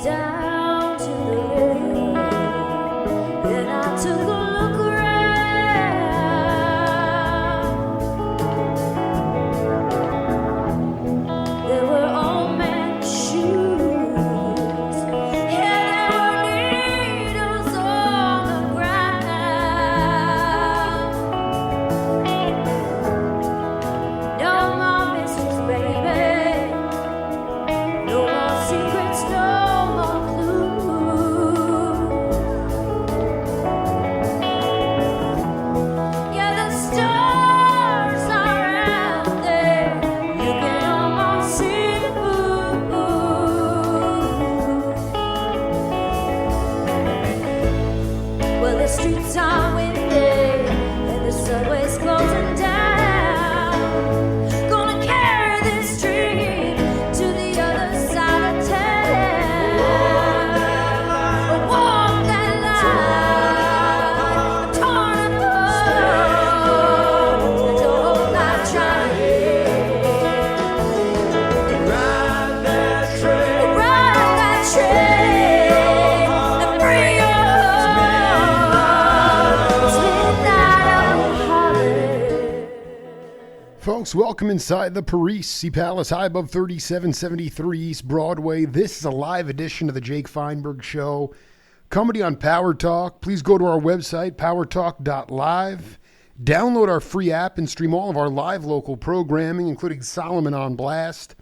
down to the river. Then I took a look around. There were old men's shoes, and there were needles on the ground. No more mysteries, baby. No more secrets, no more clues. Yeah, the stars are out there. You can almost see the moon. Well, the streets are windy and the subway's closing down. Gonna carry this dream to the other side of town. Walk that line, torn apart. It's a whole lot trying. Ride that train and bring your home. It's midnight on Hollywood. Folks, welcome inside the Parisi Palace, high above 3773 East Broadway. This is a live edition of the Jake Feinberg Show. Comedy on Power Talk. Please go to our website, powertalk.live. Download our free app and stream all of our live local programming, including Solomon on Blast,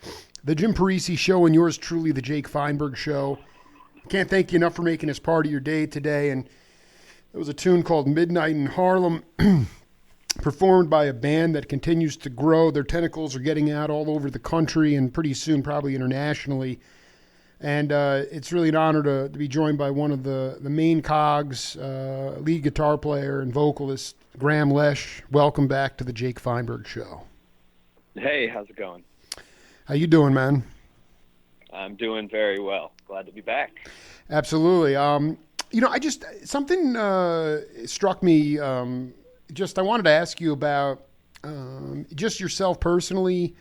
the Jim Parisi Show, and yours truly, the Jake Feinberg Show. Can't thank you enough for making us part of your day today. And there was a tune called Midnight in Harlem, performed by a band that continues to grow. Their tentacles are getting out all over the country and pretty soon probably internationally. And it's really an honor to be joined by one of the main cogs, lead guitar player and vocalist, Grahame Lesh. Welcome back to the Jake Feinberg Show. Hey, how's it going? How you doing, man? I'm doing very well. Glad to be back. Absolutely. Something struck me. I wanted to ask you about just yourself personally.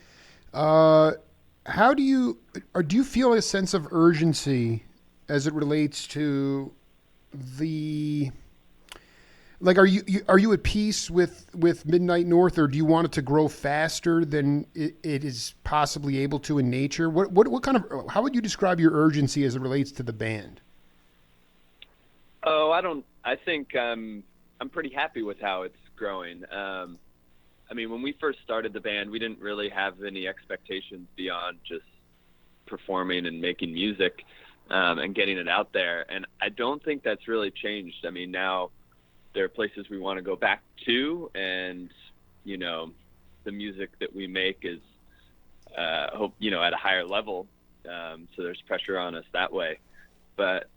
How do you feel a sense of urgency as it relates to are you at peace with Midnight North, or do you want it to grow faster than it is possibly able to in nature? What kind of, how would you describe your urgency as it relates to the band? I think I'm pretty happy with how it's growing. When we first started the band, we didn't really have any expectations beyond just performing and making music and getting it out there. And I don't think that's really changed. Now there are places we want to go back to, and, the music that we make is, at a higher level. So there's pressure on us that way. But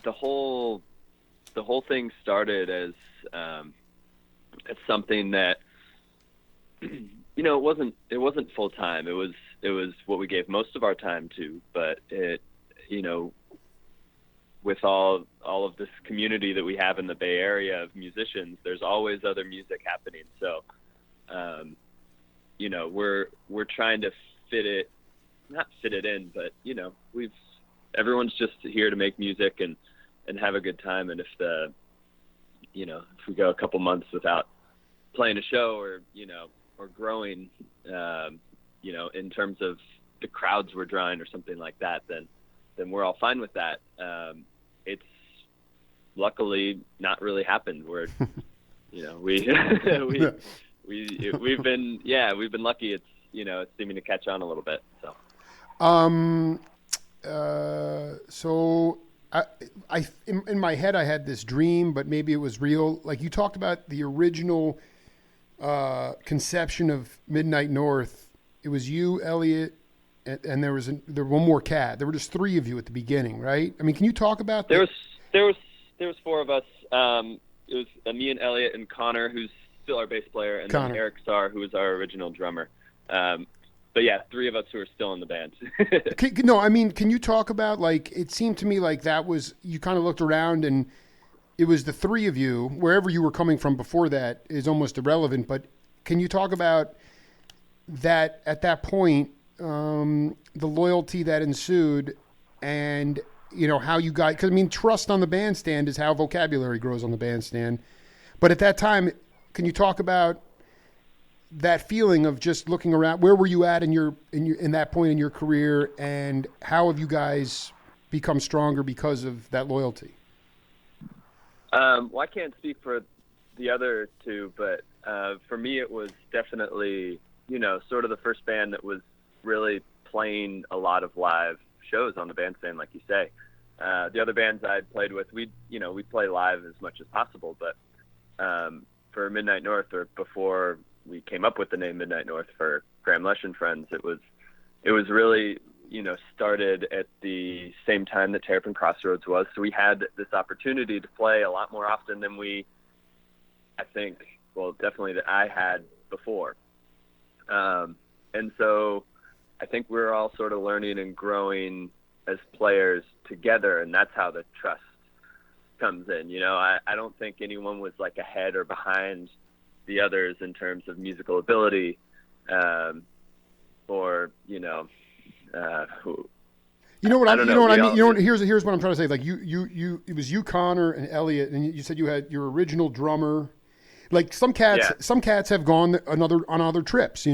the whole thing started as something that, it wasn't full time. It was what we gave most of our time to, but it, with all of this community that we have in the Bay Area of musicians, there's always other music happening. So, we're trying to not fit it in, but, everyone's just here to make music and have a good time. And if if we go a couple months without playing a show or growing, in terms of the crowds we're drawing or something like that, then we're all fine with that. It's luckily not really happened. We're, we've been lucky. It's, it's seeming to catch on a little bit. So, so in my head, I had this dream, but maybe it was real. Like, you talked about the original conception of Midnight North. It was you, Elliot, and there was one more cat. There were just three of you at the beginning, right? Can you talk about that? There was four of us. It was me and Elliot and Connor, who's still our bass player, and then Eric Starr, who was our original drummer. But yeah, three of us who are still in the band. Can you talk about, it seemed to me like that was, you kind of looked around and it was the three of you. Wherever you were coming from before that is almost irrelevant, but can you talk about that at that point, the loyalty that ensued, and how you guys, because I mean, trust on the bandstand is how vocabulary grows on the bandstand. But at that time, can you talk about that feeling of just looking around? Where were you at in that point in your career, and how have you guys become stronger because of that loyalty? Well, I can't speak for the other two, but for me, it was definitely, sort of the first band that was really playing a lot of live shows on the bandstand, like you say. The other bands I'd played with, we'd play live as much as possible, but for Midnight North, or before we came up with the name Midnight North for Grahame, Lesh and Friends, it was really, started at the same time that Terrapin Crossroads was. So we had this opportunity to play a lot more often than definitely that I had before. And so I think we're all sort of learning and growing as players together, and that's how the trust comes in. I don't think anyone was like ahead or behind the others in terms of musical ability, or here's what I'm trying to say. Like it was you, Connor, and Elliot, and you said you had your original drummer. Like some cats have gone on other trips,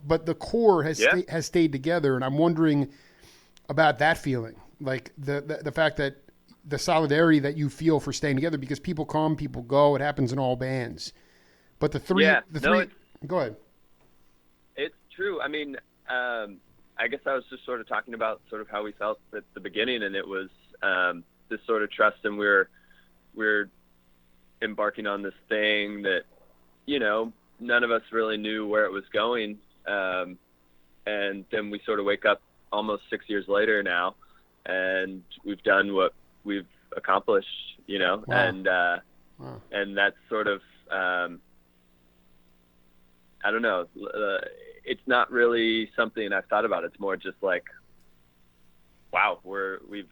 but the core has stayed together, and I'm wondering about that feeling, like the fact that the solidarity that you feel for staying together, because people come, people go, it happens in all bands. But the three, go ahead. It's true. I mean, I guess I was just sort of talking about sort of how we felt at the beginning, and it was this sort of trust, and we're embarking on this thing that, none of us really knew where it was going. And then we sort of wake up almost 6 years later now, and we've done what we've accomplished, Wow. And that's sort of, I don't know. It's not really something I've thought about. It's more just like, wow, we've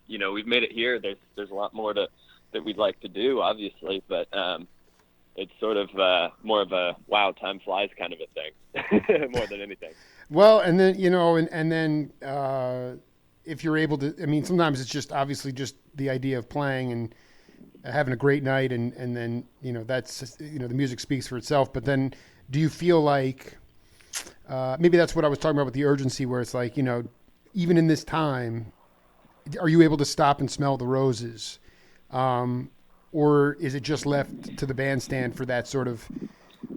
made it here. There's a lot more that we'd like to do, obviously, but it's sort of more of a wow, time flies kind of a thing, more than anything. Well, and then and then if you're able to, I mean, sometimes it's just obviously just the idea of playing and having a great night, and then that's the music speaks for itself. But then, do you feel like maybe that's what I was talking about with the urgency, where it's like, even in this time, are you able to stop and smell the roses? Or is it just left to the bandstand for that sort of,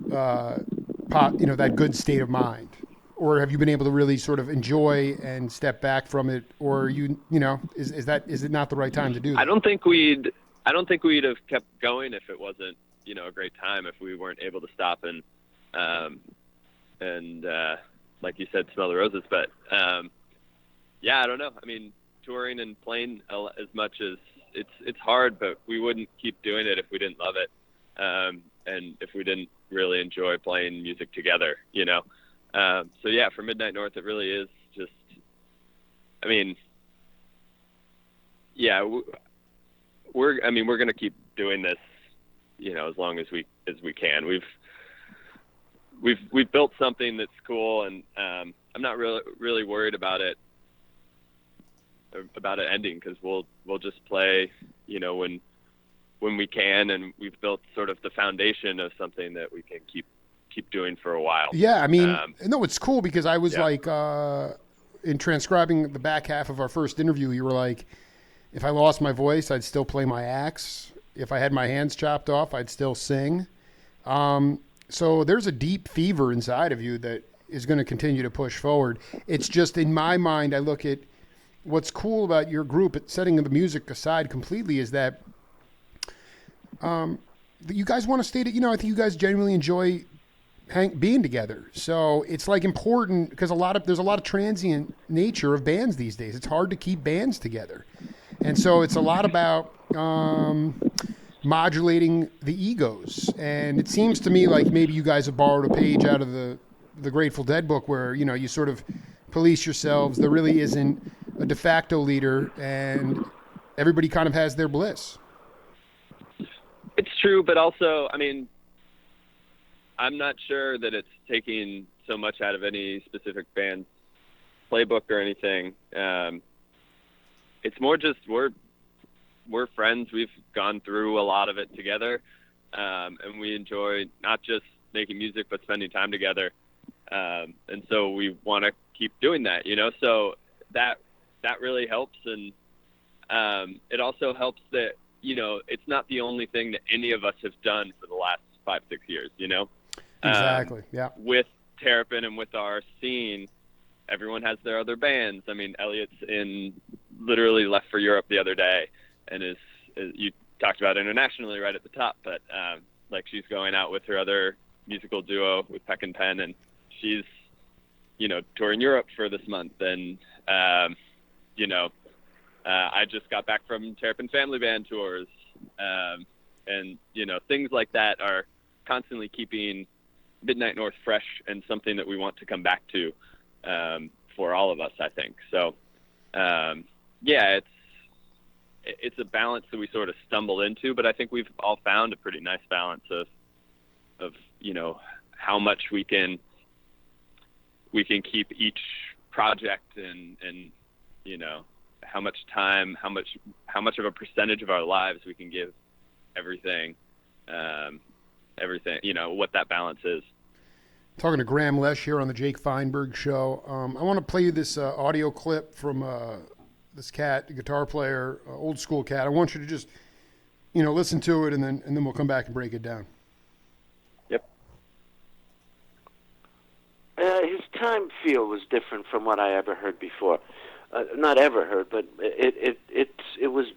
that good state of mind? Or have you been able to really sort of enjoy and step back from it? Or is it not the right time to do that? I don't think we'd have kept going if it wasn't, a great time, if we weren't able to stop and like you said, smell the roses. But, I don't know. I mean, touring and playing as much as it's hard, but we wouldn't keep doing it if we didn't love it. And if we didn't really enjoy playing music together, for Midnight North, it really is just, I mean, we're going to keep doing this, as long as we can. We've built something that's cool, and I'm not really worried about it ending, because we'll just play, when we can, and we've built sort of the foundation of something that we can keep doing for a while. Yeah, I mean, no, it's cool, because I was like, in transcribing the back half of our first interview, you were like, if I lost my voice, I'd still play my axe. If I had my hands chopped off, I'd still sing. So there's a deep fever inside of you that is going to continue to push forward. It's just, in my mind, I look at what's cool about your group, setting the music aside completely, is that you guys want to stay I think you guys genuinely enjoy being together. So it's like important, because there's a lot of transient nature of bands these days. It's hard to keep bands together. And so it's a lot about modulating the egos. And it seems to me like maybe you guys have borrowed a page out of the Grateful Dead book, where, you sort of police yourselves. There really isn't a de facto leader, and everybody kind of has their bliss. It's true, but also, I mean, I'm not sure that it's taking so much out of any specific band's playbook or anything. It's more just we're we're friends. We've gone through a lot of it together, and we enjoy not just making music but spending time together. And so we want to keep doing that, So that really helps, and it also helps that it's not the only thing that any of us have done for the last 5-6 years, Exactly. Yeah. With Terrapin and with our scene, everyone has their other bands. I mean, Elliot's literally left for Europe the other day, and is you talked about internationally right at the top, but like she's going out with her other musical duo with Peck and Pen, and she's touring Europe for this month, and I just got back from Terrapin Family Band tours, and things like that are constantly keeping Midnight North fresh and something that we want to come back to for all of us, I think. So it's a balance that we sort of stumbled into, but I think we've all found a pretty nice balance of how much we can keep each project and how much time, how much of a percentage of our lives we can give everything, what that balance is. Talking to Grahame Lesh here on the Jake Feinberg Show. I want to play you this audio clip from this cat, a guitar player, old school cat. I want you to just, listen to it, and then we'll come back and break it down. Yep. His time feel was different from what I ever heard before. Not ever heard, but it was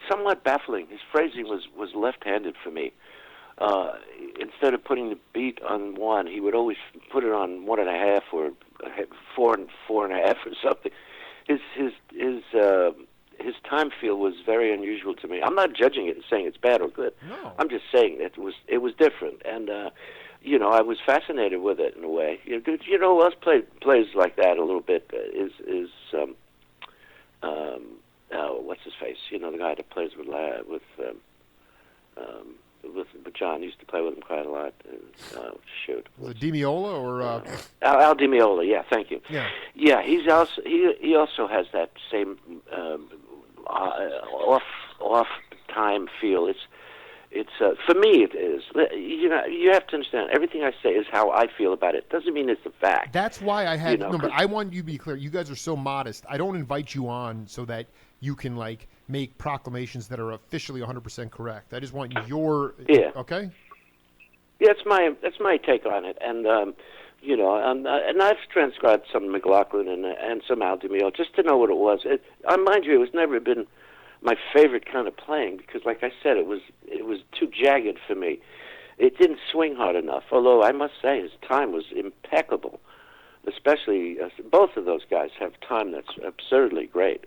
somewhat baffling. His phrasing was left-handed for me. Instead of putting the beat on one, he would always put it on 1.5 or 4.5 or something. His time feel was very unusual to me. I'm not judging it and saying it's bad or good. No. I'm just saying it was different, and I was fascinated with it in a way. Who else plays like that a little bit what's his face? The guy that plays with John. Used to play with him quite a lot. Was it DiMeola or Al DiMeola? Yeah, thank you. Yeah. Yeah, he also has that same off time feel. It's for me it is. You have to understand, everything I say is how I feel about it. Doesn't mean it's a fact. That's why I had no, but I want you to be clear. You guys are so modest. I don't invite you on so that you can make proclamations that are officially 100% correct. I just want your okay? Yeah, that's my take on it. And and I've transcribed some McLaughlin and some Al DiMeola just to know what it was. Mind you, it was never been my favorite kind of playing because, like I said, it was too jagged for me. It didn't swing hard enough. Although I must say his time was impeccable. Especially both of those guys have time that's absurdly great.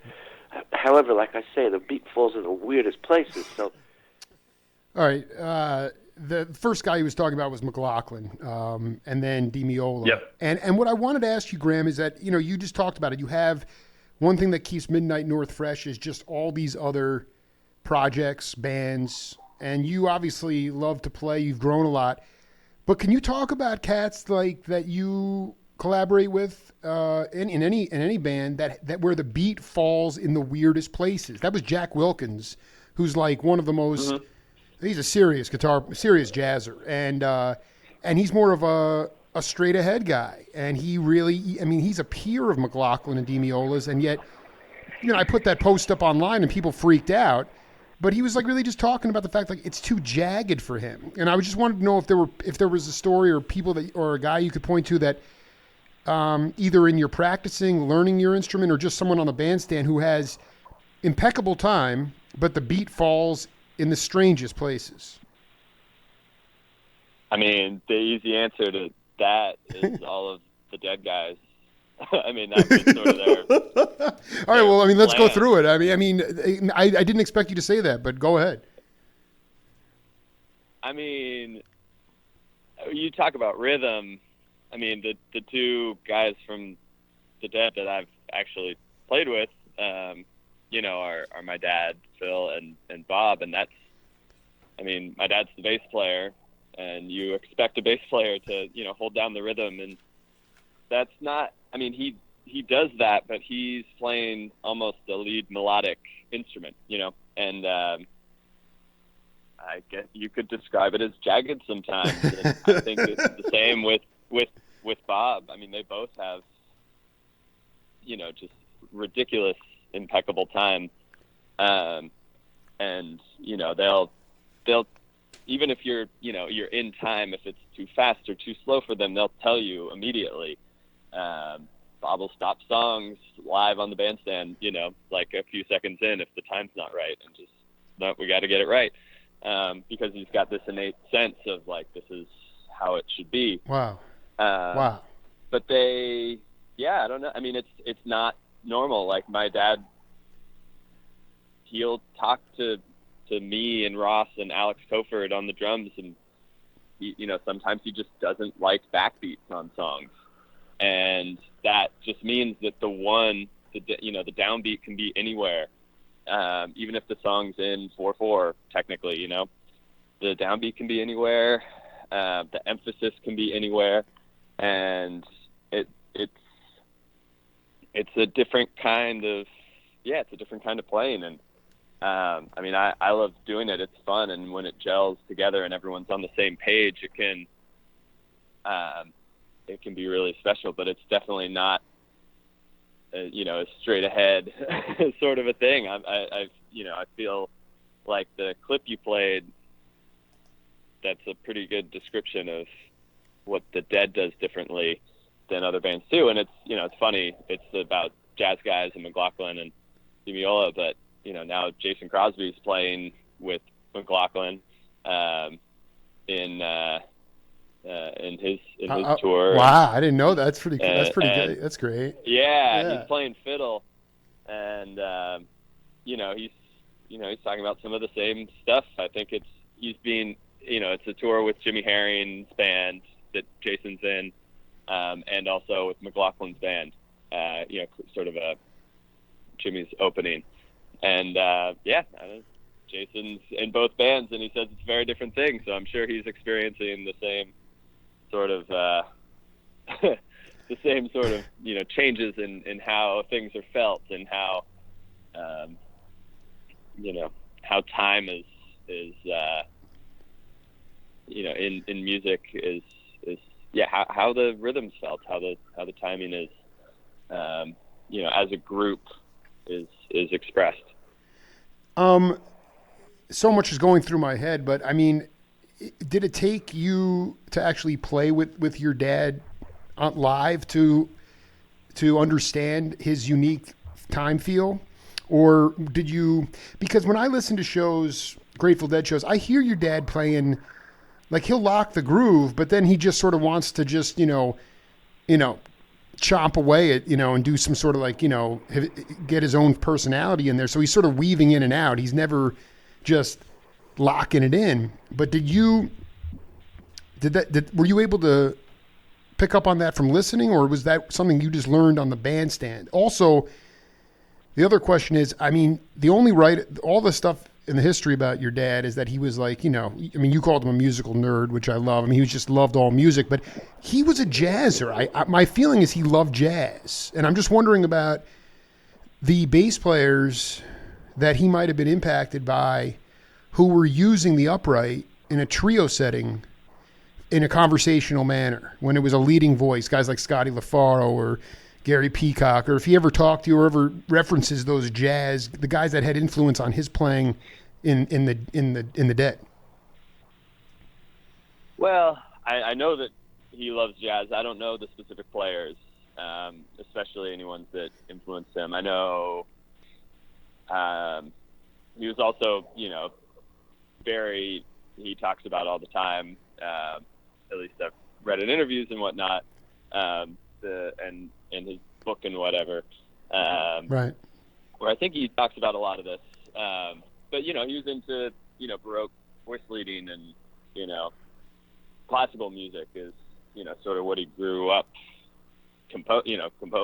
However, like I say, the beat falls in the weirdest places. So, all right. The first guy he was talking about was McLaughlin, and then DiMeola. Yep. And what I wanted to ask you, Grahame, is that you just talked about it. You have one thing that keeps Midnight North fresh is just all these other projects, bands, and you obviously love to play. You've grown a lot, but can you talk about cats like that you collaborate with in any band that where the beat falls in the weirdest places? That was Jack Wilkins, who's like one of the most. Mm-hmm. He's a serious jazzer, and he's more of a straight ahead guy, and he's a peer of McLaughlin and DiMeola's, and yet, I put that post up online and people freaked out, but he was really just talking about the fact it's too jagged for him, and I just wanted to know if there was a story or or a guy you could point to that either in your practicing, learning your instrument, or just someone on the bandstand who has impeccable time, but the beat falls in the strangest places. I mean, the easy answer to that is all of the Dead guys. I mean, that's sort of their. All right, well, let's go through it. I didn't expect you to say that, but go ahead. I mean, you talk about rhythm. I mean, the two guys from the Dead that I've actually played with, are my dad, Phil, and Bob, and that's. I mean, my dad's the bass player, and you expect a bass player to, hold down the rhythm, and that's not. I mean, he he does that, but he's playing almost a lead melodic instrument, and I guess you could describe it as jagged sometimes. And I think it's the same with Bob. I mean, they both have, just ridiculous, impeccable time. And, they'll, even if you're in time, if it's too fast or too slow for them, they'll tell you immediately. Bob will stop songs live on the bandstand, like a few seconds in if the time's not right, and just, no, we got to get it right. Because he's got this innate sense of like, this is how it should be. Wow. Wow. But I don't know. I mean, it's not normal. Like my dad, he'll talk to me and Ross and Alex Koford on the drums, and sometimes he just doesn't like backbeats on songs, and that just means that the downbeat can be anywhere. Even if the song's in 4/4, technically, the downbeat can be anywhere. The emphasis can be anywhere, and it's a different kind of playing. And I mean, I love doing it. It's fun, and when it gels together and everyone's on the same page, it can be really special. But it's definitely not a straight ahead sort of a thing. I feel like the clip you played, that's a pretty good description of what the Dead does differently than other bands too. And it's funny. It's about jazz guys and McLaughlin and Demiola, but now Jason Crosby's playing with McLaughlin in his tour. Wow, I didn't know that. That's pretty. That's pretty good. That's great. Yeah, he's playing fiddle, and he's talking about some of the same stuff. I think it's a tour with Jimmy Herring's band that Jason's in, and also with McLaughlin's band. Sort of Jimmy's opening, and Jason's in both bands, and he says it's very different things. So I'm sure he's experiencing the same sort of changes in how things are felt, and how how time is in music is how the rhythms felt, how the timing is as a group is expressed. So much is going through my head, but I mean, did it take you to actually play with your dad live to understand his unique time feel? Or did you, because when I listen to shows, Grateful Dead shows, I hear your dad playing, like he'll lock the groove, but then he just sort of wants to just, chomp away at, and do some sort of like, get his own personality in there. So he's sort of weaving in and out. He's never just locking it in. But were you able to pick up on that from listening, or was that something you just learned on the bandstand? Also, the other question is, I mean, all the stuff in the history about your dad is that he was like, you called him a musical nerd, which I love. I mean, he just loved all music, but he was a jazzer. My feeling is he loved jazz. And I'm just wondering about the bass players that he might have been impacted by who were using the upright in a trio setting in a conversational manner, when it was a leading voice, guys like Scotty LaFaro or Gary Peacock, or if he ever talked to you or ever references those jazz, the guys that had influence on his playing in the Dead. Well, I know that he loves jazz. I don't know the specific players, especially any ones that influenced him. I know he was also, he talks about all the time, at least I've read in interviews and whatnot, and in his book and whatever, right, where I think he talks about a lot of this. But, he was into, Baroque voice leading, and, classical music is, sort of what he grew up well,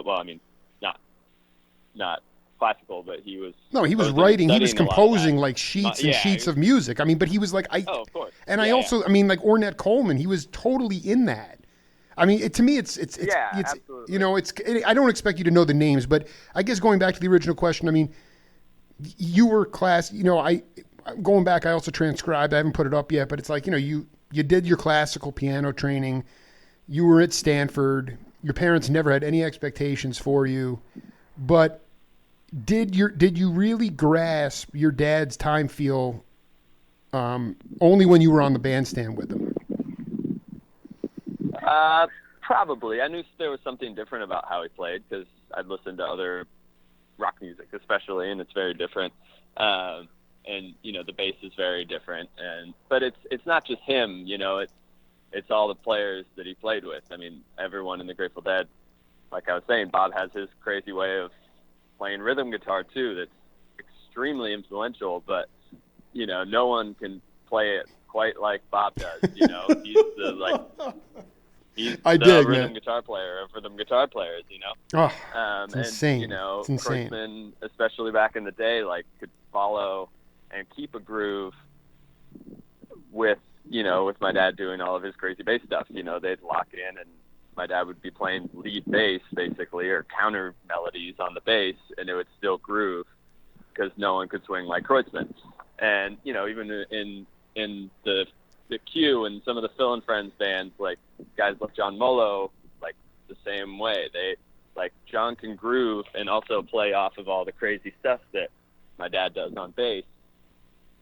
I mean, not classical, but he was composing like sheets and sheets of music. I mean, but he was like, of course. And I also mean, like Ornette Coleman, he was totally in that. I mean, to me, it's absolutely. you know, I don't expect you to know the names, but I guess going back to the original question, I mean, you were class. You know, going back, I also transcribed. I haven't put it up yet, but it's like, you know, you did your classical piano training. You were at Stanford. Your parents never had any expectations for you, but did you really grasp your dad's time feel only when you were on the bandstand with him? Probably. I knew there was something different about how he played because I'd listened to other rock music, especially, and it's very different. And you know, the bass is very different. But it's not just him. You know, it's all the players that he played with. I mean, everyone in the Grateful Dead. Like I was saying, Bob has his crazy way of playing rhythm guitar too. That's extremely influential. But you know, no one can play it quite like Bob does. You know, he's the rhythm guitar player of rhythm guitar players, you know? Oh, it's insane. And, you know, it's insane. Kreutzmann, especially back in the day, like, could follow and keep a groove with my dad doing all of his crazy bass stuff. You know, they'd lock in and my dad would be playing lead bass, basically, or counter melodies on the bass, and it would still groove because no one could swing like Kreutzmann. And, you know, even in the Q and some of the Phil and Friends bands, like guys like John Molo, like the same way. They like John can groove and also play off of all the crazy stuff that my dad does on bass,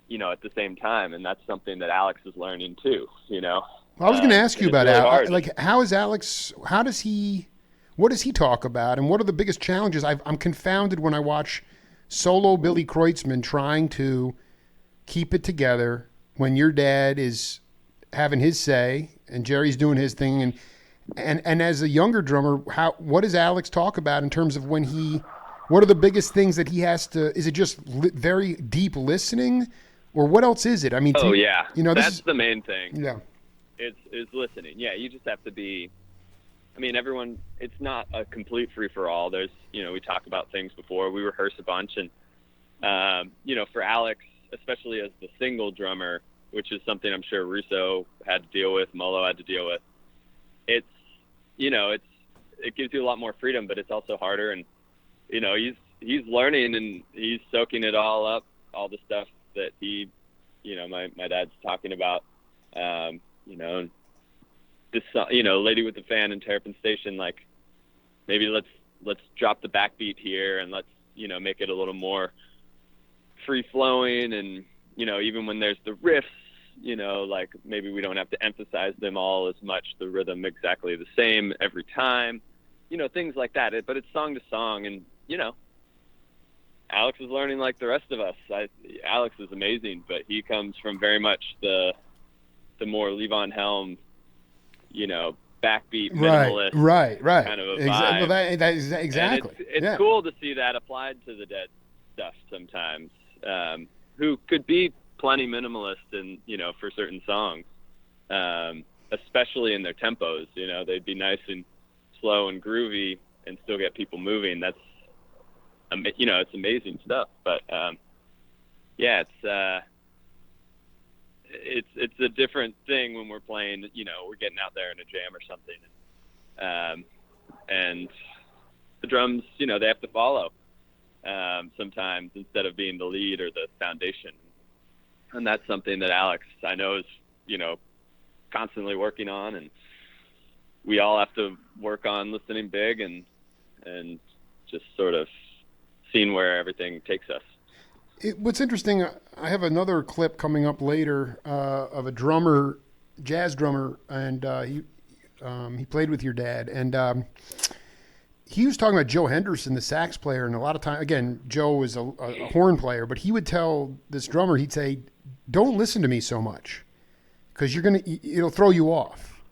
you know, at the same time. And that's something that Alex is learning too, you know. Well, I was going to ask you about really Alex. Like, how is Alex? What does he talk about? And what are the biggest challenges? I'm confounded when I watch solo Billy Kreutzmann trying to keep it together when your dad is having his say and Jerry's doing his thing, and as a younger drummer, what does Alex talk about in terms of what are the biggest things that he has to? Is it just very deep listening, or what else is it? I mean, you know, that's the main thing. Yeah, is listening. Yeah, you just have to be. I mean, everyone. It's not a complete free for all. There's, you know, we talk about things before. We rehearse a bunch, and you know, for Alex, especially as the single drummer, which is something I'm sure Russo had to deal with, Molo had to deal with. It's, you know, it gives you a lot more freedom, but it's also harder. And, you know, he's learning and he's soaking it all up, all the stuff that he, you know, my dad's talking about, you know, and this, you know, Lady with the Fan and Terrapin Station, like maybe let's drop the backbeat here and let's, you know, make it a little more free flowing. And, you know, even when there's the riffs, you know, like maybe we don't have to emphasize them all as much, the rhythm exactly the same every time, you know, things like that. But it's song to song. And, you know, Alex is learning like the rest of us. Alex is amazing, but he comes from very much the more Levon Helm, you know, backbeat, minimalist, right, kind of a vibe. Well, that is exactly. And it's cool to see that applied to the Dead stuff sometimes. Who could be plenty minimalist in, you know, for certain songs, especially in their tempos. You know, they'd be nice and slow and groovy and still get people moving. That's, you know, it's amazing stuff. But yeah, it's a different thing when we're playing. You know, we're getting out there in a jam or something, and the drums, you know, they have to follow. Sometimes instead of being the lead or the foundation. And that's something that Alex, I know, is, you know, constantly working on, and we all have to work on listening big and just sort of seeing where everything takes us. What's interesting, I have another clip coming up later of a drummer, jazz drummer, and he played with your dad, and he was talking about Joe Henderson, the sax player, and a lot of time, again, Joe was a horn player, but he would tell this drummer, he'd say, "Don't listen to me so much, because it'll throw you off."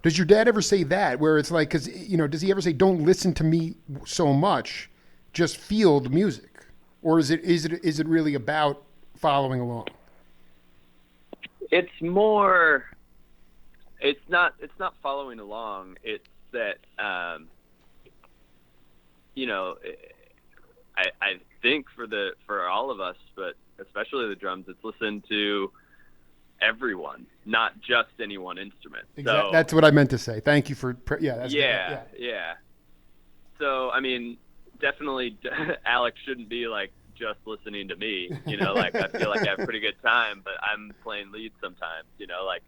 Does your dad ever say that, where it's like, because, you know, does he ever say, "Don't listen to me so much, just feel the music," or is it really about following along? It's more. It's not following along. It's that. You know, I think for all of us, but especially the drums, it's listen to everyone, not just any one instrument. Exactly. So That's what I meant to say. Thank you for that's good. yeah. So I mean, definitely Alex shouldn't be like just listening to me, like I feel like I have a pretty good time, but I'm playing lead sometimes, like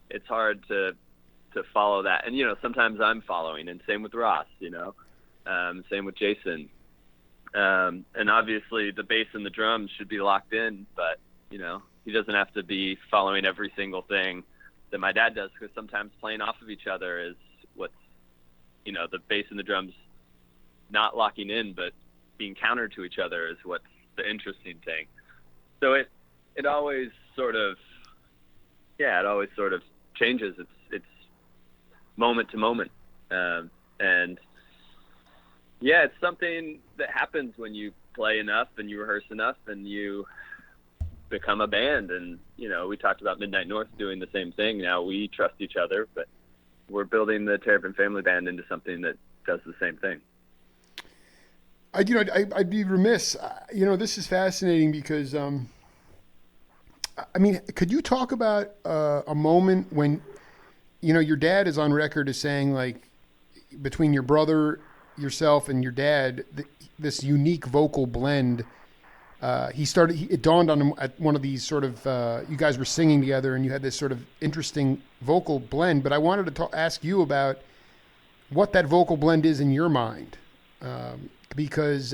it's hard to follow that. And sometimes I'm following, and same with Ross, same with Jason. And obviously the bass and the drums should be locked in, but he doesn't have to be following every single thing that my dad does, because sometimes playing off of each other is what's, the bass and the drums not locking in, but being counter to each other is what's the interesting thing. So it always sort of changes. It's moment to moment. And yeah, it's something that happens when you play enough and you rehearse enough and you become a band. And, we talked about Midnight North doing the same thing. Now we trust each other, but we're building the Terrapin Family Band into something that does the same thing. I'd be remiss. This is fascinating because, could you talk about a moment when, your dad is on record as saying, like, between your brother, yourself, and your dad, this unique vocal blend. It dawned on him at one of these sort of, you guys were singing together and you had this sort of interesting vocal blend. But I wanted to ask you about what that vocal blend is in your mind. Because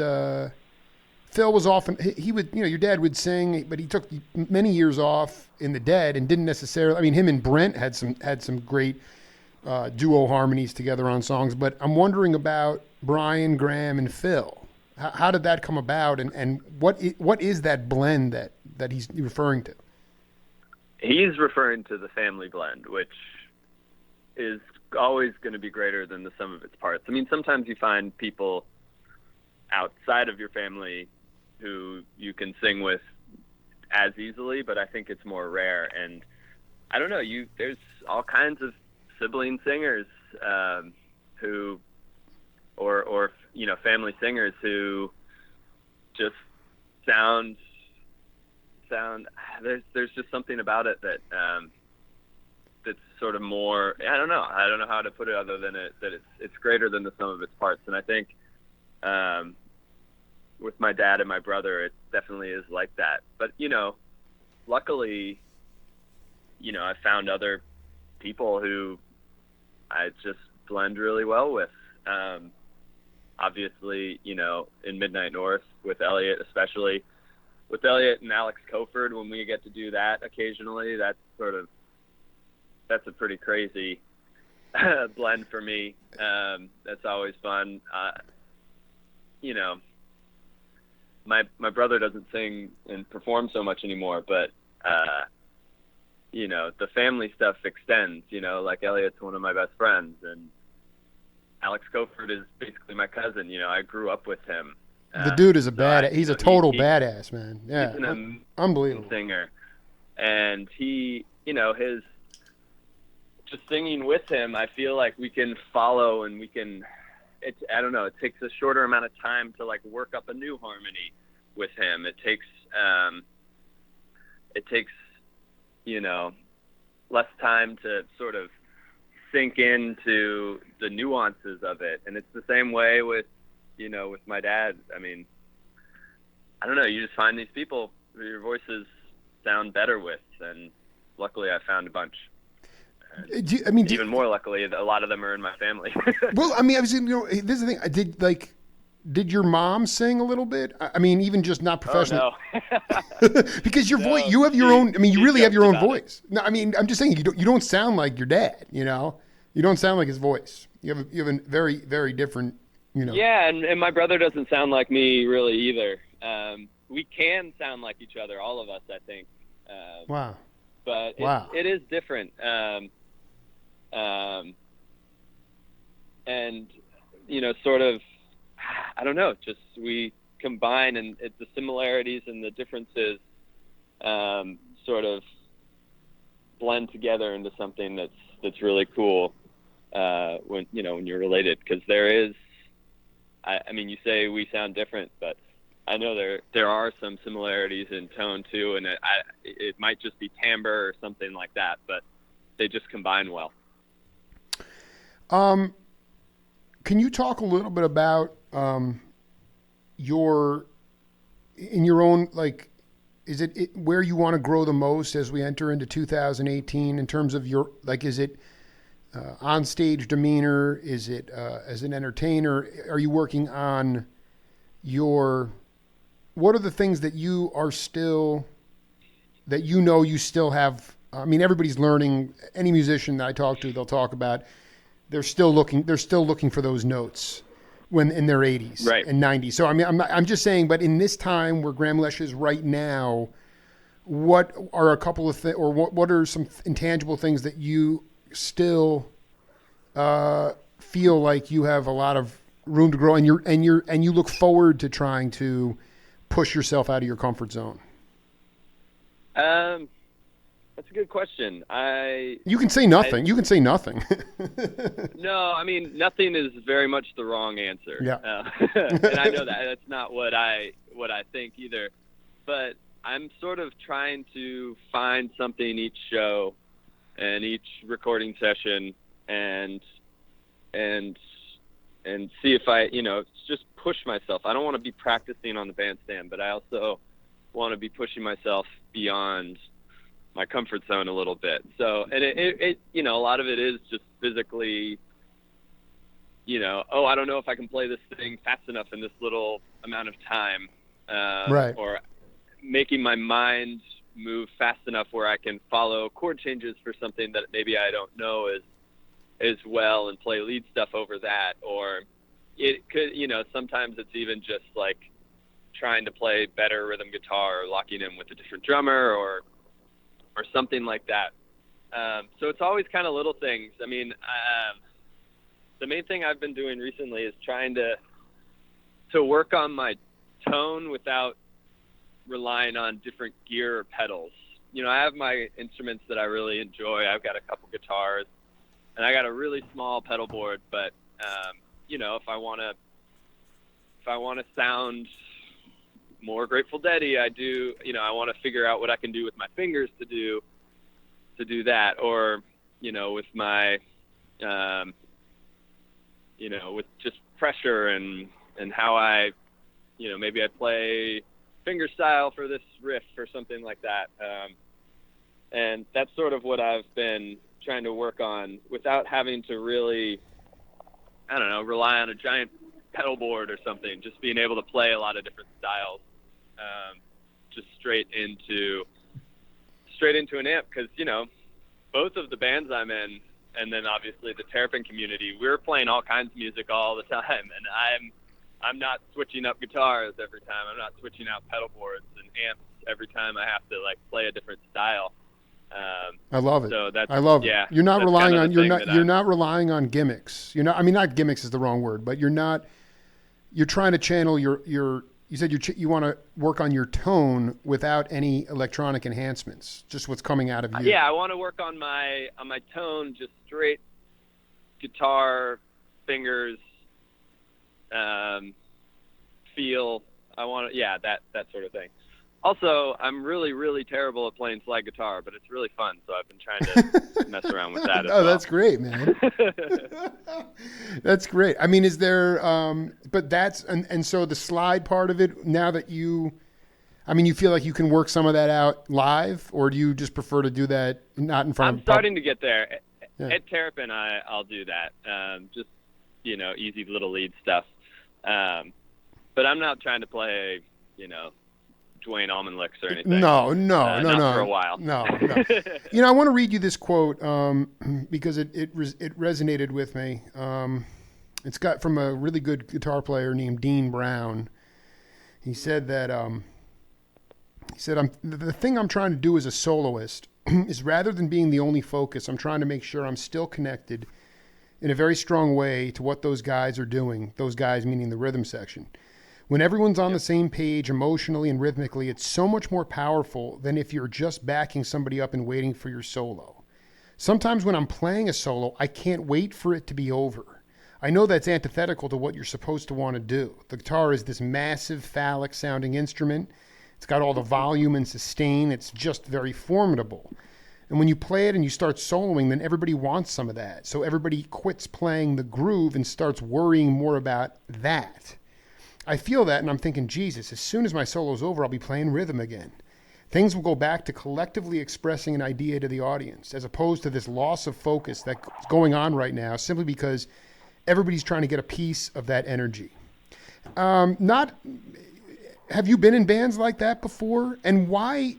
Phil was often, he would, your dad would sing, but he took many years off in the Dead and didn't necessarily, him and Brent had some great duo harmonies together on songs, but I'm wondering about Brian, Grahame, and Phil. How did that come about, and what is that blend that he's referring to? He's referring to the family blend, which is always going to be greater than the sum of its parts. Sometimes you find people outside of your family who you can sing with as easily, but I think it's more rare. And I don't know, there's all kinds of sibling singers who or family singers who just sound there's just something about it that that's sort of more, I don't know how to put it other than that it's greater than the sum of its parts. And I think with my dad and my brother, it definitely is like that. But, luckily, I found other people who I just blend really well with. Obviously, in Midnight North with Elliot, especially with Elliot and Alex Koford, when we get to do that occasionally, that's a pretty crazy blend for me. That's always fun. My brother doesn't sing and perform so much anymore, but the family stuff extends. Like Elliot's one of my best friends, and Alex Koford is basically my cousin. I grew up with him. The dude is a badass. He's a total badass, man. Yeah, he's an unbelievable singer, and he, his just singing with him, I feel like we can follow and we can. I don't know. It takes a shorter amount of time to like work up a new harmony with him. It takes less time to sort of sink into the nuances of it. And it's the same way with my dad. I don't know. You just find these people who your voices sound better with, and luckily I found a bunch. Even more luckily, a lot of them are in my family. Well, this is the thing. Did your mom sing a little bit? Even just not professionally. Oh, no. Because your voice, you have your own. You really have your own voice. No, I'm just saying you don't sound like your dad. You don't sound like his voice. You have a very, very different. Yeah, and my brother doesn't sound like me really either. We can sound like each other, all of us, I think. Wow. But it is different. And sort of, I don't know, just we combine, and the similarities and the differences sort of blend together into something that's really cool when you're related, because there is, you say we sound different, but I know there are some similarities in tone too, and it might just be timbre or something like that, but they just combine well. Can you talk a little bit about in your own, like, is it where you want to grow the most as we enter into 2018 in terms of your, like, is it on-stage demeanor? Is it as an entertainer? Are you working on what are the things that you are still, that you still have? I mean, everybody's learning. Any musician that I talk to, they'll talk about they're still looking for those notes when in their 80s and 90s. So I mean, I'm just saying, but in this time where Grahame Lesh is right now, what are a couple of or what are some intangible things that you still feel like you have a lot of room to grow, and you look forward to trying to push yourself out of your comfort zone? That's a good question. You can say nothing. You can say nothing. No, I mean, nothing is very much the wrong answer. Yeah. And I know that's not what I think either. But I'm sort of trying to find something each show and each recording session and see if I, just push myself. I don't want to be practicing on the bandstand, but I also want to be pushing myself beyond my comfort zone a little bit. So, and it a lot of it is just physically, I don't know if I can play this thing fast enough in this little amount of time, right. Or making my mind move fast enough where I can follow chord changes for something that maybe I don't know as well and play lead stuff over that. Or it could, sometimes it's even just like trying to play better rhythm guitar or locking in with a different drummer or something like that. So it's always kind of little things. I mean, the main thing I've been doing recently is trying to work on my tone without relying on different gear or pedals. I have my instruments that I really enjoy. I've got a couple guitars and I got a really small pedal board, but if I want to sound more Grateful Dead-y, I do, I want to figure out what I can do with my fingers to do that, or, with my, with just pressure and how I, maybe I play finger style for this riff or something like that. And that's sort of what I've been trying to work on without having to really, rely on a giant pedal board or something, just being able to play a lot of different styles. Just straight into an amp, because both of the bands I'm in, and then obviously the Terrapin community, we're playing all kinds of music all the time, and I'm not switching up guitars every time. I'm not switching out pedal boards and amps every time I have to play a different style. I love it. So I love it. You're not relying on you're not relying on gimmicks. Not gimmicks is the wrong word, but you're trying to channel your. You said you want to work on your tone without any electronic enhancements, just what's coming out of you. Yeah, I want to work on my tone, just straight guitar, fingers, feel. I want to, that sort of thing. Also, I'm really, really terrible at playing slide guitar, but it's really fun, so I've been trying to mess around with that as well. That's great, man. That's great. I mean, is there, but that's, and so the slide part of it, now that you feel like you can work some of that out live, or do you just prefer to do that not in front of I'm starting to get there. Yeah. At Terrapin, I'll do that. Just, easy little lead stuff. But I'm not trying to play, Dwayne Allman licks or anything. No. Not for a while. No. I want to read you this quote because it resonated with me. It's got from a really good guitar player named Dean Brown. He said that the thing I'm trying to do as a soloist is, rather than being the only focus, I'm trying to make sure I'm still connected in a very strong way to what those guys are doing. Those guys meaning the rhythm section. When everyone's on the same page emotionally and rhythmically, it's so much more powerful than if you're just backing somebody up and waiting for your solo. Sometimes when I'm playing a solo, I can't wait for it to be over. I know that's antithetical to what you're supposed to want to do. The guitar is this massive phallic sounding instrument. It's got all the volume and sustain. It's just very formidable. And when you play it and you start soloing, then everybody wants some of that. So everybody quits playing the groove and starts worrying more about that. I feel that, and I'm thinking, Jesus, as soon as my solo's over, I'll be playing rhythm again. Things will go back to collectively expressing an idea to the audience, as opposed to this loss of focus that's going on right now, simply because everybody's trying to get a piece of that energy. Have you been in bands like that before? And why?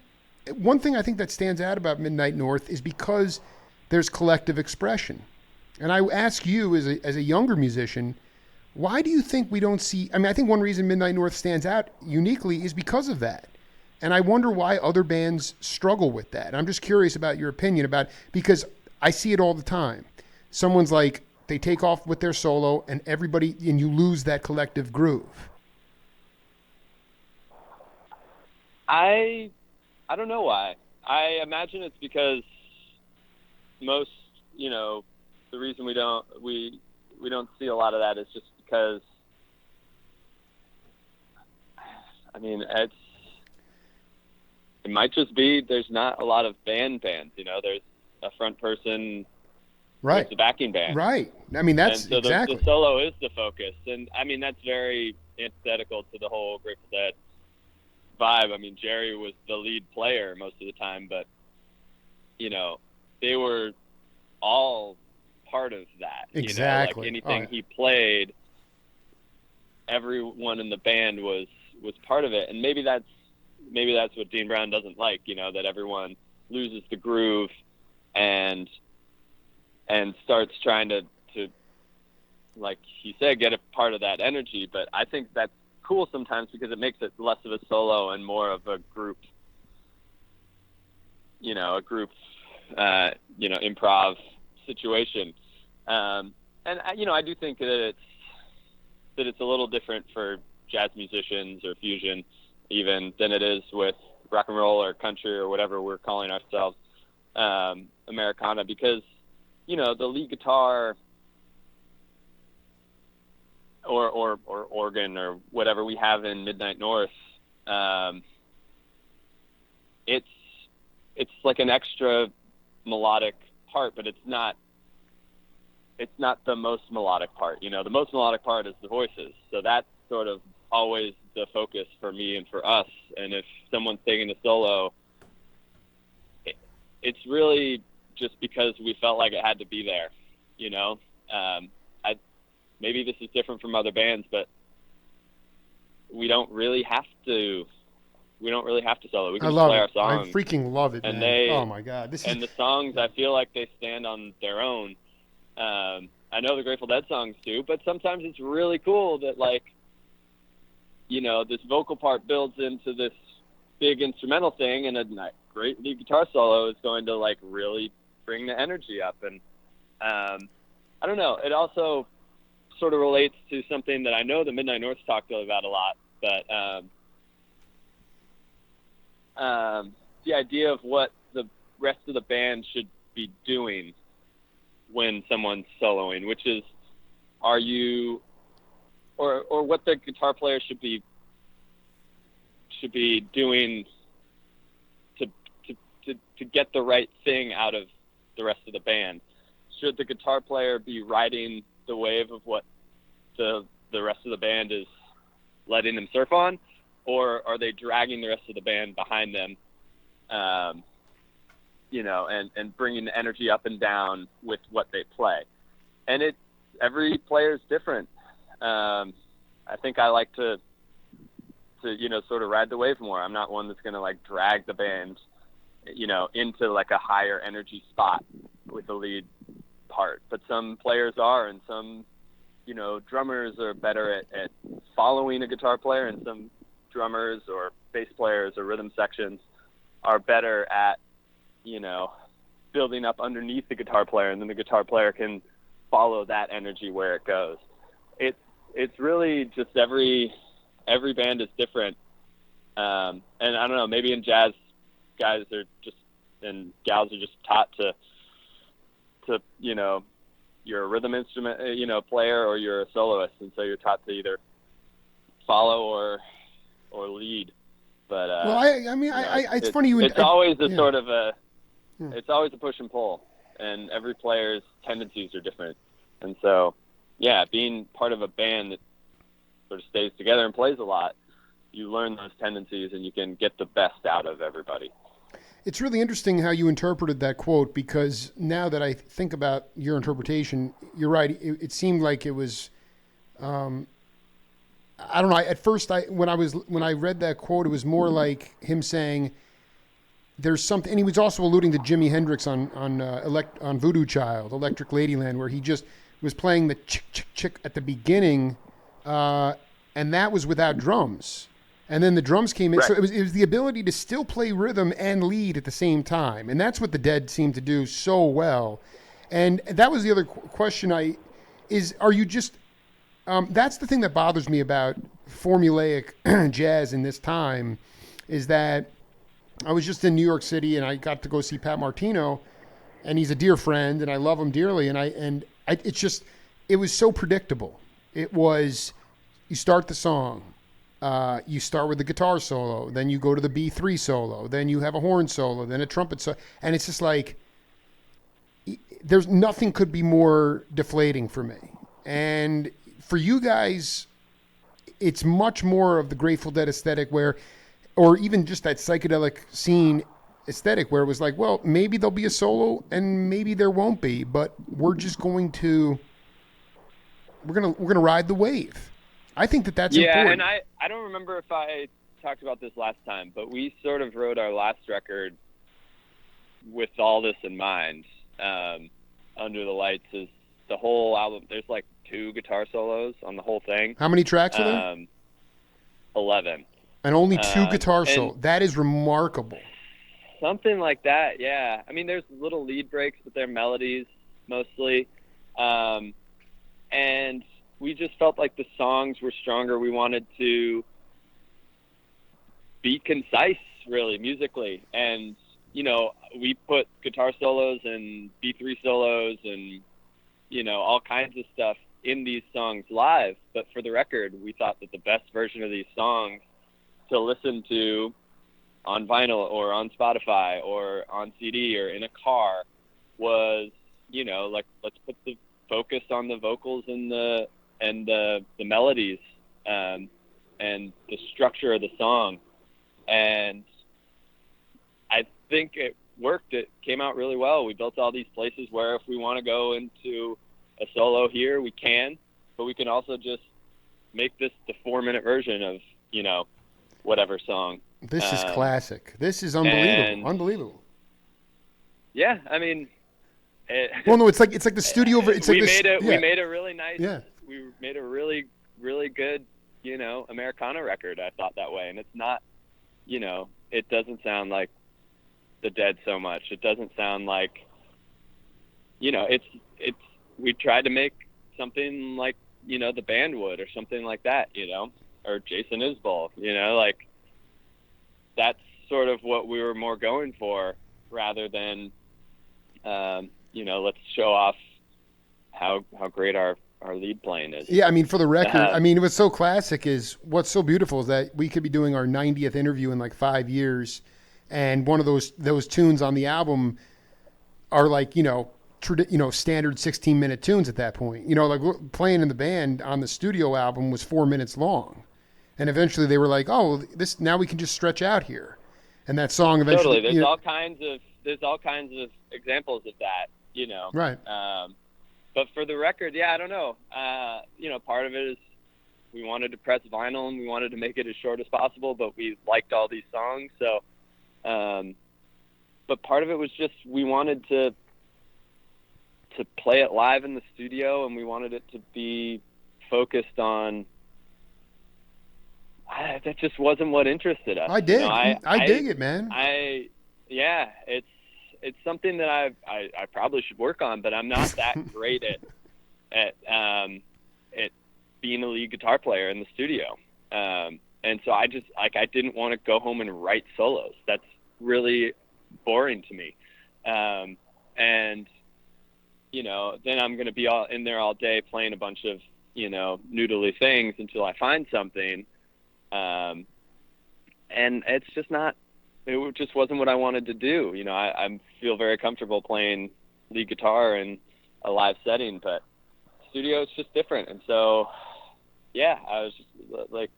One thing I think that stands out about Midnight North is because there's collective expression. And I ask you, as a younger musician, why do you think we don't see? I think one reason Midnight North stands out uniquely is because of that. And I wonder why other bands struggle with that. I'm just curious about your opinion because I see it all the time. Someone's like, they take off with their solo and you lose that collective groove. I don't know why. I imagine it's because most, the reason we don't see a lot of that is just because, it might just be there's not a lot of bands. There's a front person, right? There's a backing band, right? That's and so exactly. The solo is the focus, and that's very antithetical to the whole Grateful Dead vibe. Jerry was the lead player most of the time, but they were all part of that. Exactly. Anything he played, everyone in the band was part of it, and maybe that's what Dean Brown doesn't like. That everyone loses the groove and starts trying to like he said, get a part of that energy. But I think that's cool sometimes because it makes it less of a solo and more of a group, improv situation. And I do think that it's a little different for jazz musicians or fusion even than it is with rock and roll or country or whatever we're calling ourselves, Americana, because, the lead guitar or organ or whatever we have in Midnight North, it's like an extra melodic part, but it's not the most melodic part. The most melodic part is the voices. So that's sort of always the focus for me and for us. And if someone's taking a solo, it's really just because we felt like it had to be there. Maybe this is different from other bands, but we don't really have to solo. We can just play our songs. I freaking love it, and man. Oh my God. The songs, I feel like they stand on their own. I know the Grateful Dead songs too, but sometimes it's really cool that this vocal part builds into this big instrumental thing, and a great lead guitar solo is going to really bring the energy up. And I don't know. It also sort of relates to something that I know the Midnight North talked about a lot, but the idea of what the rest of the band should be doing when someone's soloing, which is, or what the guitar player should be doing to get the right thing out of the rest of the band. Should the guitar player be riding the wave of what the rest of the band is letting them surf on, or are they dragging the rest of the band behind them, and bringing the energy up and down with what they play? And every player is different. I think I like to sort of ride the wave more. I'm not one that's going to drag the band, into a higher energy spot with the lead part. But some players are, and some, drummers are better at following a guitar player, and some drummers or bass players or rhythm sections are better at, building up underneath the guitar player, and then the guitar player can follow that energy where it goes. It's really just every band is different. And I don't know, maybe in jazz, guys are just, and gals are just taught to you're a rhythm instrument, player, or you're a soloist, and so you're taught to either follow or lead. But it's funny you. It's always a yeah. sort of a. Yeah. It's always a push and pull, and every player's tendencies are different, and so, yeah, being part of a band that sort of stays together and plays a lot, you learn those tendencies, and you can get the best out of everybody. It's really interesting how you interpreted that quote, because now that I think about your interpretation, you're right. It seemed like it was, I don't know. At first, when I read that quote, it was more like him saying, "There's something," and he was also alluding to Jimi Hendrix on Voodoo Child, Electric Ladyland, where he just was playing the chick chick chick at the beginning, and that was without drums. And then the drums came in. Right. So it was the ability to still play rhythm and lead at the same time. And that's what the Dead seemed to do so well. And that was the other question are you just, that's the thing that bothers me about formulaic jazz in this time, is that I was just in New York City and I got to go see Pat Martino, and he's a dear friend and I love him dearly. It was so predictable. It was, you start the song, you start with the guitar solo, then you go to the B3 solo, then you have a horn solo, then a trumpet solo, and it's just like, there's nothing could be more deflating for me. And for you guys, it's much more of the Grateful Dead aesthetic, or even just that psychedelic scene aesthetic, where it was like, well, maybe there'll be a solo and maybe there won't be, but we're going to ride the wave. I think that's important. Yeah, and I don't remember if I talked about this last time, but we sort of wrote our last record with all this in mind. Under the Lights is the whole album. There's like 2 guitar solos on the whole thing. How many tracks are there? 11. And only 2 guitar solos. That is remarkable. Something like that, yeah. I mean, there's little lead breaks, but they're melodies mostly. And we just felt like the songs were stronger. We wanted to be concise, really, musically. And, we put guitar solos and B3 solos and, all kinds of stuff in these songs live. But for the record, we thought that the best version of these songs to listen to on vinyl or on Spotify or on CD or in a car was, let's put the focus on the vocals and the melodies, and the structure of the song. And I think it worked. It came out really well. We built all these places where if we want to go into a solo here, we can, but we can also just make this the 4-minute version of, whatever song. This is classic. This is unbelievable. Unbelievable. Yeah. I mean, it's like the studio. We made a really nice, we made a really, really good, Americana record. I thought that way. And it's not, it doesn't sound like the Dead so much. It doesn't sound like, we tried to make something like, the band would, or something like that, or Jason Isbell, like that's sort of what we were more going for, rather than, let's show off how great our lead playing is. Yeah, I mean, for the record, what's so classic is, what's so beautiful is that we could be doing our 90th interview in like 5 years, and one of those tunes on the album are like, standard 16-minute tunes at that point. Like playing in the band on the studio album was 4 minutes long. And eventually they were like, oh, now we can just stretch out here. And that song eventually... Totally. There's all kinds of examples of that, Right. But for the record, yeah, I don't know. Part of it is we wanted to press vinyl and we wanted to make it as short as possible, but we liked all these songs. So, but part of it was just we wanted to play it live in the studio, and we wanted it to be focused on... that just wasn't what interested us. I dig. I dig it, man. It's something that I probably should work on, but I'm not that great at being a lead guitar player in the studio. And so I didn't want to go home and write solos. That's really boring to me. And then I'm going to be all in there all day playing a bunch of, noodly things until I find something. And it's just it just wasn't what I wanted to do. I feel very comfortable playing lead guitar in a live setting, but studio is just different. And so, yeah, I was just like,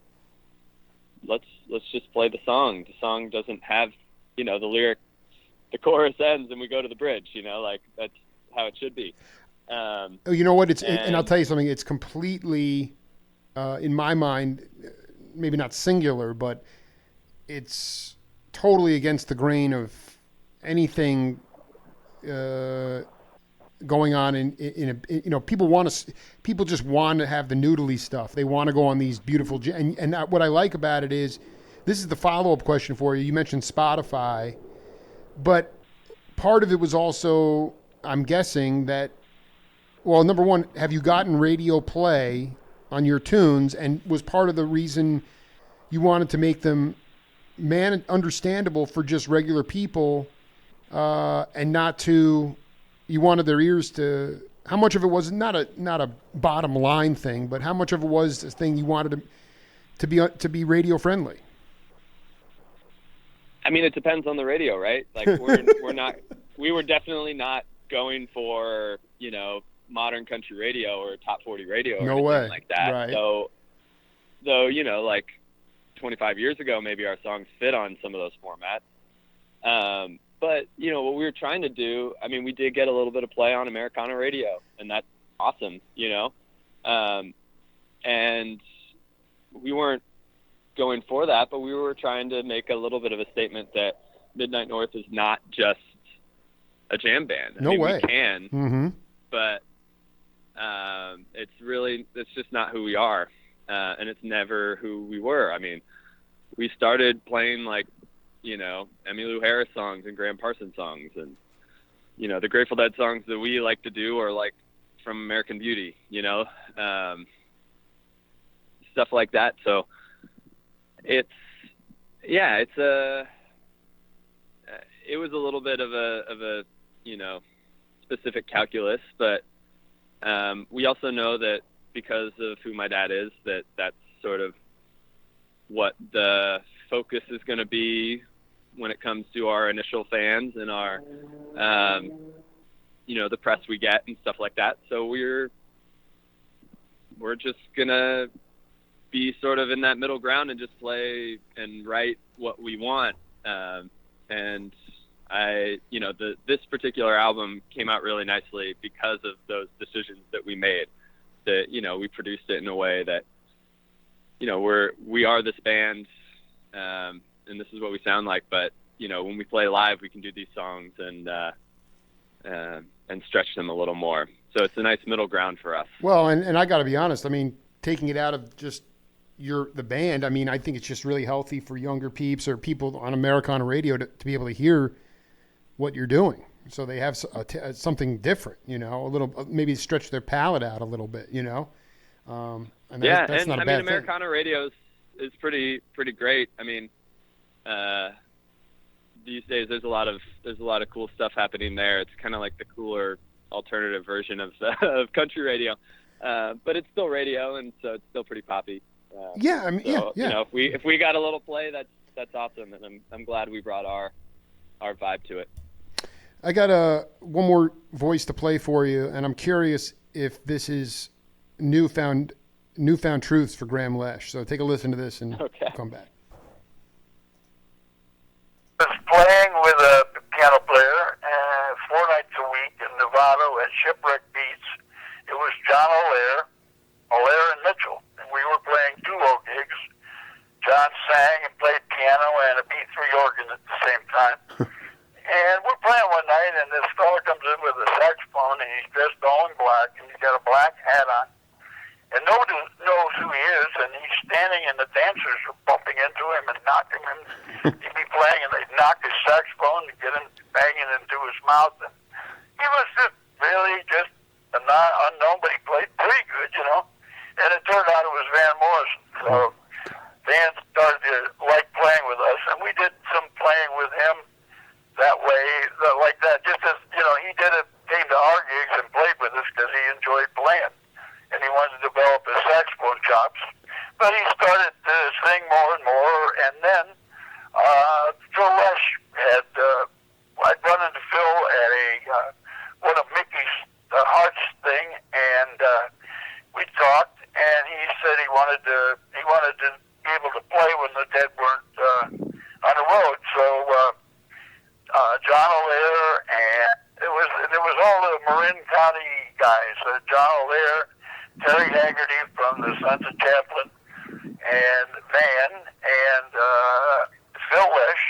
let's just play the song. The song doesn't have, the lyric, the chorus ends and we go to the bridge, that's how it should be. You know what? And I'll tell you something. It's completely, in my mind, maybe not singular, but it's totally against the grain of anything going on in people just want to have the noodly stuff. They want to go on these beautiful, and what I like about it is, this is the follow-up question for you. You mentioned Spotify, but part of it was also, I'm guessing that, well, number one, have you gotten radio play on your tunes, and was part of the reason you wanted to make them understandable for just regular people, and not to, you wanted their ears to, how much of it was not a bottom line thing, but how much of it was this thing you wanted to be radio friendly? I mean, it depends on the radio, right? Like we were definitely not going for, modern country radio or top 40 radio or anything like that. Right. So, though, like 25 years ago, maybe our songs fit on some of those formats. But, what we were trying to do, I mean, we did get a little bit of play on Americana radio, and that's awesome, and we weren't going for that, but we were trying to make a little bit of a statement that Midnight North is not just a jam band. No way. We can, mm-hmm. but it's just not who we are, and it's never who we were. I mean, we started playing like, Emmylou Harris songs and Graham Parsons songs, and the Grateful Dead songs that we like to do are like from American Beauty, stuff like that. So it was a little bit of a specific calculus, but we also know that because of who my dad is, that's sort of what the focus is going to be when it comes to our initial fans and our, the press we get and stuff like that. So we're just going to be sort of in that middle ground and just play and write what we want. And this particular album came out really nicely because of those decisions that we made. That, we produced it in a way that, we are this band, and this is what we sound like. But, when we play live, we can do these songs and stretch them a little more. So it's a nice middle ground for us. Well, and I got to be honest. I mean, taking it out of just the band, I mean, I think it's just really healthy for younger peeps or people on Americana radio to be able to hear what you're doing. So they have something different, a little, maybe stretch their palate out a little bit, And that's not a bad thing. Americana radio is pretty great. I mean, these days there's a lot of cool stuff happening there. It's kind of like the cooler alternative version of country radio, but it's still radio, and so it's still pretty poppy. Yeah, I mean, so, yeah. If we got a little play, that's awesome, and I'm glad we brought our vibe to it. I got one more voice to play for you, and I'm curious if this is newfound truths for Grahame Lesh. So take a listen to this and come back. I was playing with a piano player 4 nights a week in Nevada at Shipwreck Beats. It was John Allaire and Mitchell, and we were playing duo gigs. John sang and played piano and a B3 organ at the same time. And we're playing one night, and this fella comes in with a saxophone, and he's dressed all in black, and he's got a black hat on. And nobody knows who he is, and he's standing, and the dancers are bumping into him and knocking him. He'd be playing, and they'd knock his saxophone and get him banging into his mouth. And he was just really just a unknown, but he played pretty good, And it turned out it was Van Morrison. So Van started to like playing with us, and we did some playing with him that way, like that. Just as, he came to our gigs and played Twin County guys, John O'Leary, Terry Haggerty from the Sons of Chaplain, and Van, and Phil Lesh.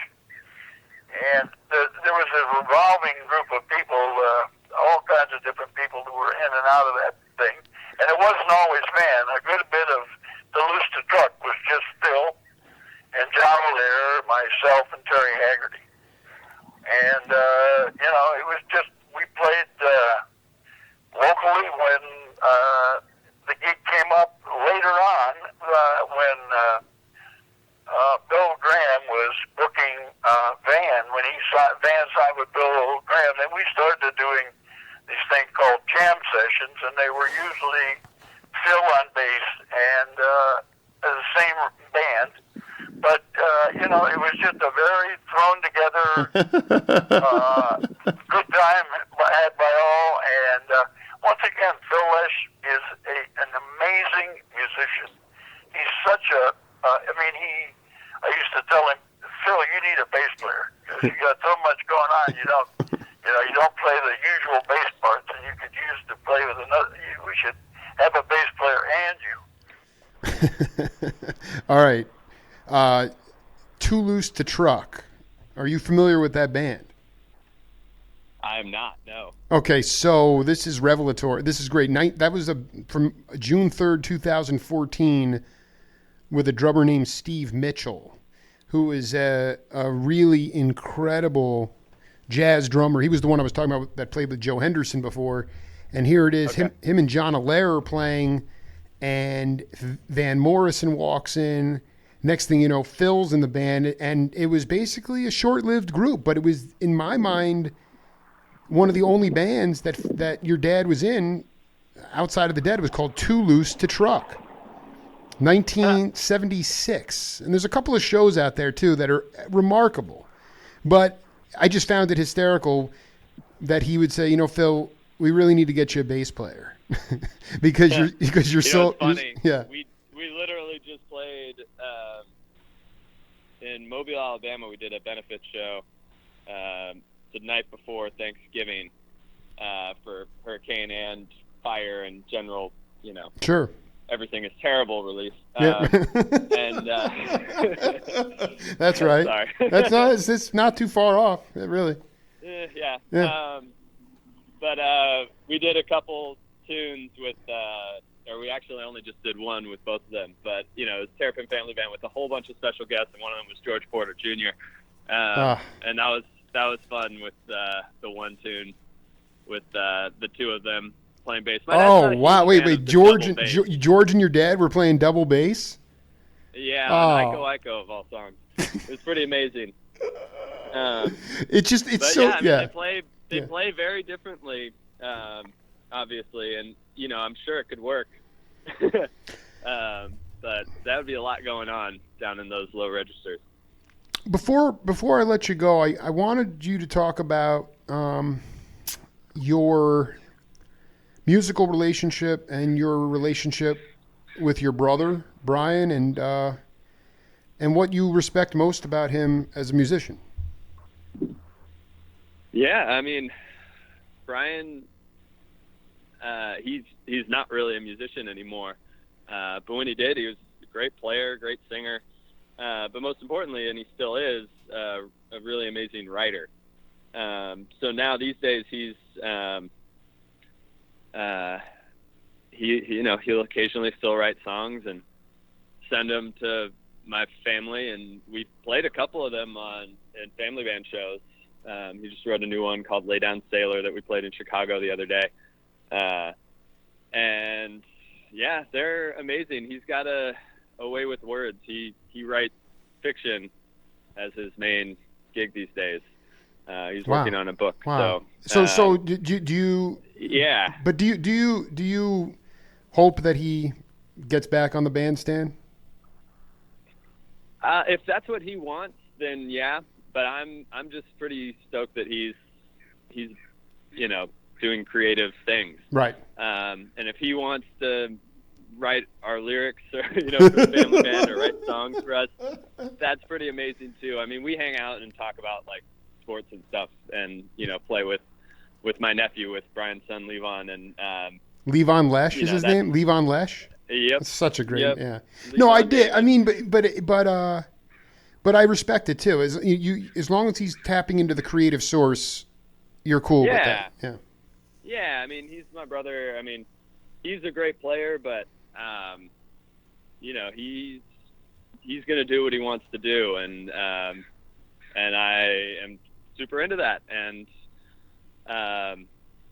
And there was a revolving group of people, all kinds of different people who were in and out of that thing. And it wasn't always Van. A good bit of the Loose to Truck was just Phil and John O'Leary, myself, and Terry Haggerty. And, it was just, we played locally when the gig came up later on when Bill Grahame was booking Van, when Van signed with Bill Grahame. Then we started doing these things called jam sessions, and they were usually Phil on bass and the same band. But, it was just a very thrown together good time had by all. And once again, Phil Lesh is an amazing musician. He's such I used to tell him, Phil, you need a bass player because you got so much going on. You don't play the usual bass parts, and you could use to play with another. We should have a bass player and you. All right. Too Loose to Truck. Are you familiar with that band? I am not, no. Okay, so this is revelatory. This is great. That was from June 3rd, 2014, with a drummer named Steve Mitchell, who is a really incredible jazz drummer. He was the one I was talking about that played with Joe Henderson before. And here it is, him and John O'Leary are playing, and Van Morrison walks in. Next thing you know, Phil's in the band, and it was basically a short-lived group, but it was, in my mind, one of the only bands that your dad was in outside of the Dead. It was called Too Loose to Truck, 1976. And there's a couple of shows out there, too, that are remarkable. But I just found it hysterical that he would say, Phil, we really need to get you a bass player because you're so it's funny. Yeah. We literally just played in Mobile, Alabama. We did a benefit show the night before Thanksgiving for hurricane and fire and general, Sure. everything is terrible relief. Yeah. And that's right. Sorry. It's not too far off, really. Yeah. Yeah. But we did a couple tunes with, or we actually only just did one with both of them. But it was Terrapin Family Band with a whole bunch of special guests, and one of them was George Porter Jr. And that was fun with the one tune with the two of them playing bass. Wow! Wait! George and your dad were playing double bass. Yeah, on Iko of all songs. It was pretty amazing. They play very differently, obviously, and I'm sure it could work. But that would be a lot going on down in those low registers. Before I let you go, I wanted you to talk about your musical relationship and your relationship with your brother Brian, and what you respect most about him as a musician. Yeah, I mean, Brian, he's not really a musician anymore. But when he did, he was a great player, great singer. But most importantly, and he still is, a really amazing writer. So now these days he's he'll occasionally still write songs and send them to my family, and we played a couple of them in family band shows. He just wrote a new one called Lay Down Sailor that we played in Chicago the other day. And yeah, they're amazing. He's got a way with words. He writes fiction as his main gig these days. He's working on a book. Wow. So do you? Yeah. But do you hope that he gets back on the bandstand? If that's what he wants, then yeah. But I'm just pretty stoked that he's doing creative things. Right. And if he wants to write our lyrics or for the family band or write songs for us, that's pretty amazing too. I mean, we hang out and talk about like sports and stuff, and play with with my nephew, with Brian's son Levon, and Levon Lesh you is know, his that's- name. Levon Lesh. yep, It's such a great. Yep. Yeah. Levon No, I did. Davis. I mean, but I respect it too. As long as he's tapping into the creative source, you're cool with that. Yeah. Yeah, I mean, he's my brother. I mean, he's a great player, but you know, he's going to do what he wants to do, and I am super into that. And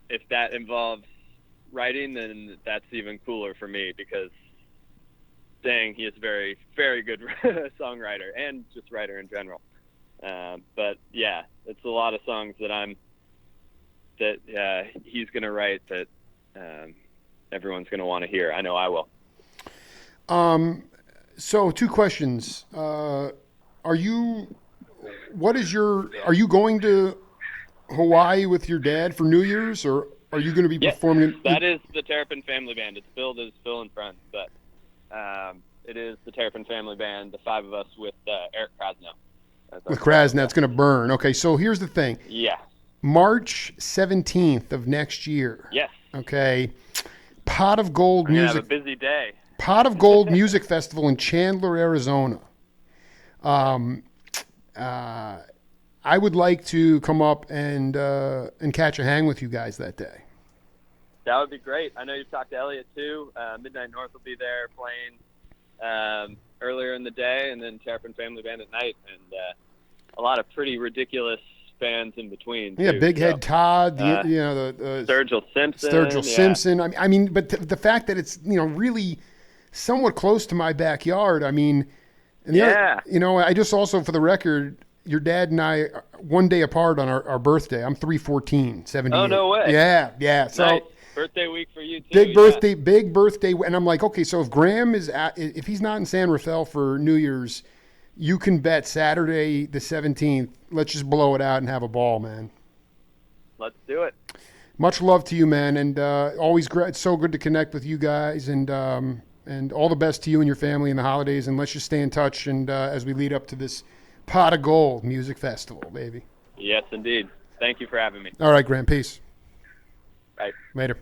if that involves writing, then that's even cooler for me, because dang, he is a very, very good songwriter and just writer in general. But yeah, it's a lot of songs that he's going to write that everyone's going to want to hear. I know I will. So 2 questions. Are you going to Hawaii with your dad for New Year's, or are you going to be performing? That is the Terrapin Family Band. It's billed as Phil and Friends, but it is the Terrapin Family Band, the 5 of us with Eric Krasnow. With Krasnow, it's going to burn. Okay, so here's the thing. Yeah. March 17th of next year. Yes. Okay. Pot of Gold We're gonna Music. have a busy day. Pot of Gold Music Festival in Chandler, Arizona. I would like to come up and catch a hang with you guys that day. That would be great. I know you've talked to Elliot too. Midnight North will be there playing earlier in the day, and then Terrapin Family Band at night, and a lot of pretty ridiculous bands in between. Yeah, too. Big Head Todd, the Sturgill Simpson. Sturgill Simpson. I mean, but the fact that it's really somewhat close to my backyard. I mean, and the other, I just also, for the record, your dad and I are 1 day apart on our birthday. I'm 3/14/78. Oh, no way. Yeah. So nice. Birthday week for you too. Big birthday, and I'm like, okay, so if Grahame if he's not in San Rafael for New Year's, you can bet Saturday the 17th. Let's just blow it out and have a ball, man. Let's do it. Much love to you, man, and always great. It's so good to connect with you guys, and all the best to you and your family in the holidays. And let's just stay in touch, and as we lead up to this Pot of Gold Music Festival, baby. Yes, indeed. Thank you for having me. All right, Graham. Peace. Bye. Later.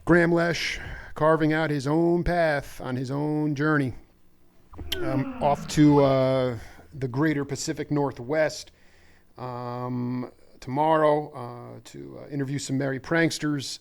Grahame Lesh, carving out his own path on his own journey. Off to the greater Pacific Northwest tomorrow to interview some merry pranksters.